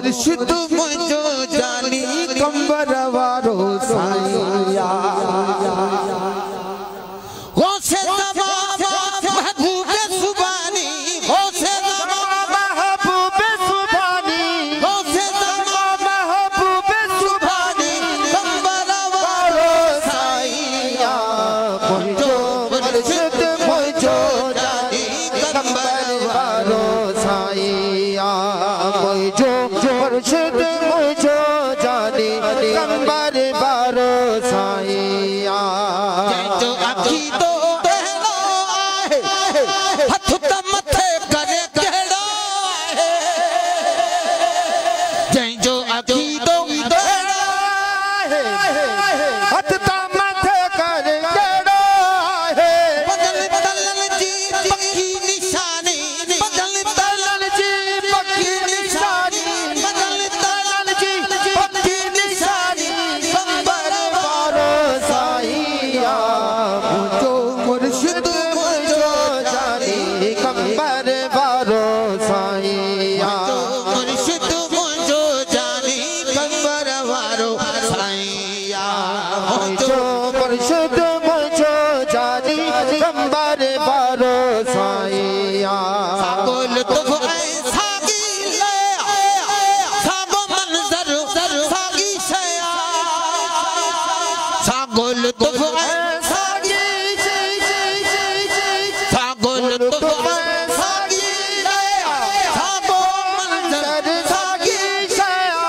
मुर्शिद मुझो जानी कंबर वारो साईया गौसे ज़मां महबूब सुबानी गौसे ज़मां महबूब सुबानी गौसे ज़मां महबूब सुबानी कंबर वारो साईया मुझो मुर्शिद मुझो जानी कंबर वारो साईया मुझो मुर्शिद मुझो जानी कंबर वारो साईया जो अखी तो कहना है हथ त मथे करे कहना है जै जो अखी तो कहना है हथ त मथे करे कहना है बदल तलन जी पक्की निशानी बदल तलन जी पक्की निशानी बदल तलन जी पक्की निशानी कंबर वारो साईया मुझो मुर्शिद मुझो जानी कंबर वारो साईया मुर्शिद मुझो जानी कंबर वारो साईया मुझो मुर्शिद मुझो जानी कंबर वारो साईया बोल तो ऐसा गिले सागो मंजर सागी शया सागोल तो ऐसा सागोल तो ऐसा गिले सागो मंजर सागी शया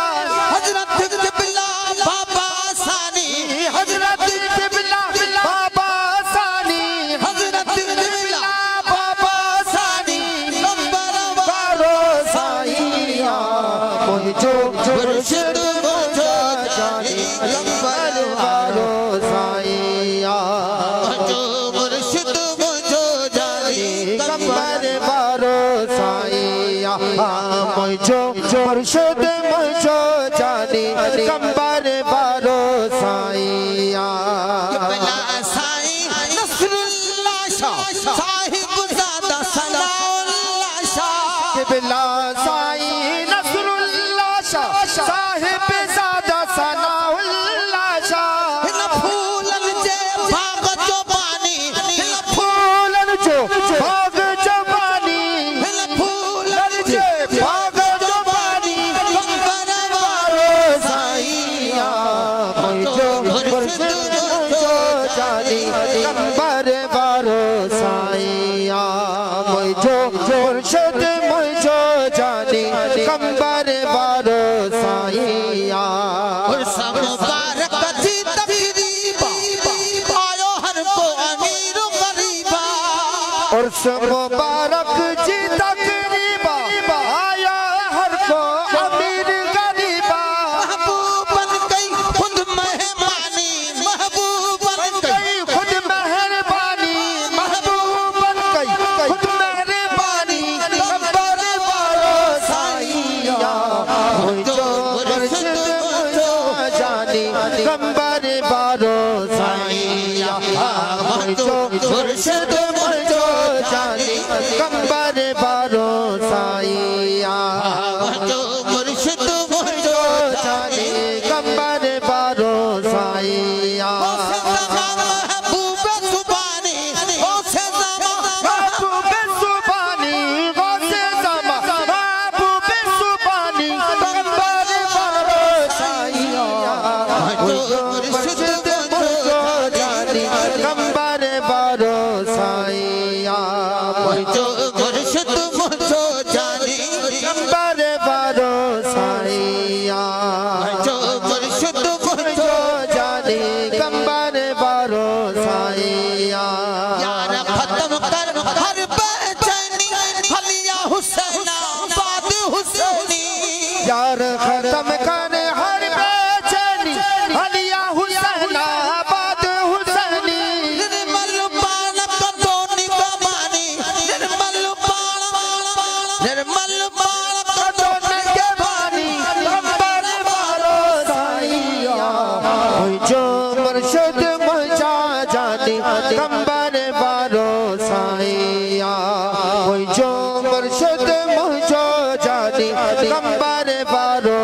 हजरत क़िबला बाबा सानी हजरत क़िबला बाबा सानी हजरत क़िबला बाबा सानी कंबर वारो साईया मुझो मुर्शिद मुझो जानी कंबर वारो साईया मुझो मुर्शिद मुझो जानी कंबर वारो साईया मुझो मुर्शिद मुझो जानी कंबर वारो साईया क़िबला साईं नसरुल्लाह शाह साहिब ज़ादा सनाउल्लाह शाह क़िबला साईं नसरुल्लाह शाह साहिब ज़ादा सनाउल्लाह शाह हिन फूलन जे बाग जो पानी हिन फूलन जो बाग जो पानी हिन फूलन जे बाग जो पानी कंबर वारो साईया मुझो मुर्शिद मुझो जानी कंबर वारो साईया मुझो मुर्शिद मुझो जानी कंबर वारो साईया उर्स मुबारक जी तकरीबा आयो हर को अमीर गरीबा उर्स मुबारक जी तकरीबा आया हर को अमीर गरीबा महबूब बन गई खुद मेहमानी महबूब बन गई खुद मेहरबानी महबूब बन गई खुद मेहरबानी कंबर वारो साईया मुझो मुर्शिद मुझो जानी कंबर वारो साईया मुझो मुर्शिद मुझो जानी कंबर वारो साईया मुझो मुर्शिद मुझो जानी कंबर वारो साईया महबूब सुबानी गौसे ज़मां महबूब सुबानी गौसे ज़मां महबूब सुबानी कंबर वारो साईया मुझो मुर्शिद मुझो जानी कंबर वारो साईया मुझो मुर्शिद मुझो जानी कंबर वारो साईया मुझो मुर्शिद मुझो जानी कंबर वारो साईया यार खत्म कर हर बेचैनी हलिया हुसैना बाद हुसैनी यार खत्म कर हर बेचैनी हलिया हुसैना बाद हुसैनी निर्मल बालक तो निगमानी निर्मल बालक तो निगमानी कंबर वारो साईया मुझो मुर्शिद मुझो जानी कंबर वारो साईया मुझो मुर्शिद मुझो जानी कंबर वारो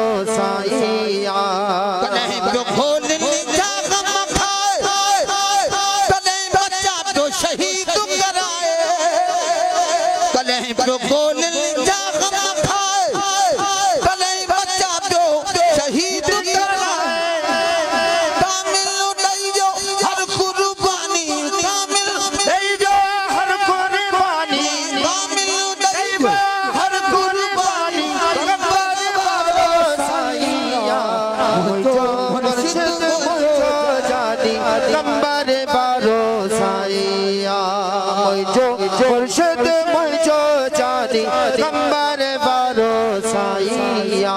साईया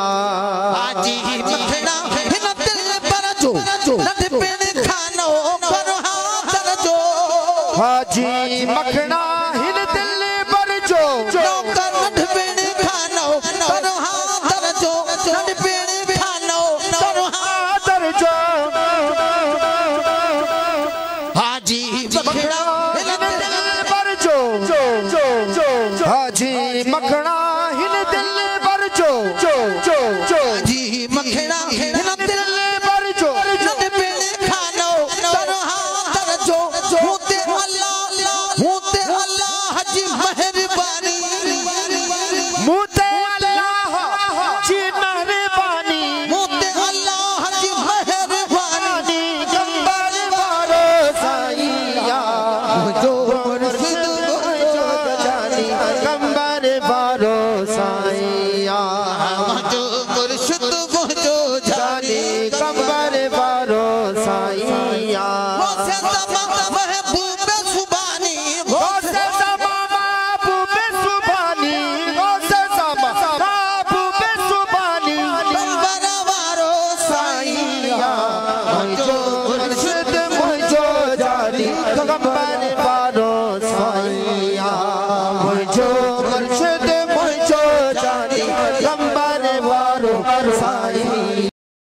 हाजी मखना हिन दिल पर जो नंढ पिण खानो पर हादर जो हाजी मखना हिन दिल पर जो नौकर नंढ पिण खानो पर हादर जो नंढ पिण खानो पर हादर जो हाजी मखना हिन दिल पर जो हाजी मखना हिन दिल पर जो हाजी मखना हिन दिल पर जो नंढ पिण खानो पर हादर जो होते अल्लाह जी मेहरबानी मुते अल्लाह जी मेहरबानी मोते अल्लाह जी मेहरबानी कंबर वारो साईया जो मुर्शिद जो जानी कंबर वारो साईया जो मुर्शिद जो जानी कंबर वारो साईया से तमाम महबूब सुबानी से समा महबूब सुबानी से समा महबूब सुबानी कंबर वारो साईया जो मुर्शिद जो जानी कंबर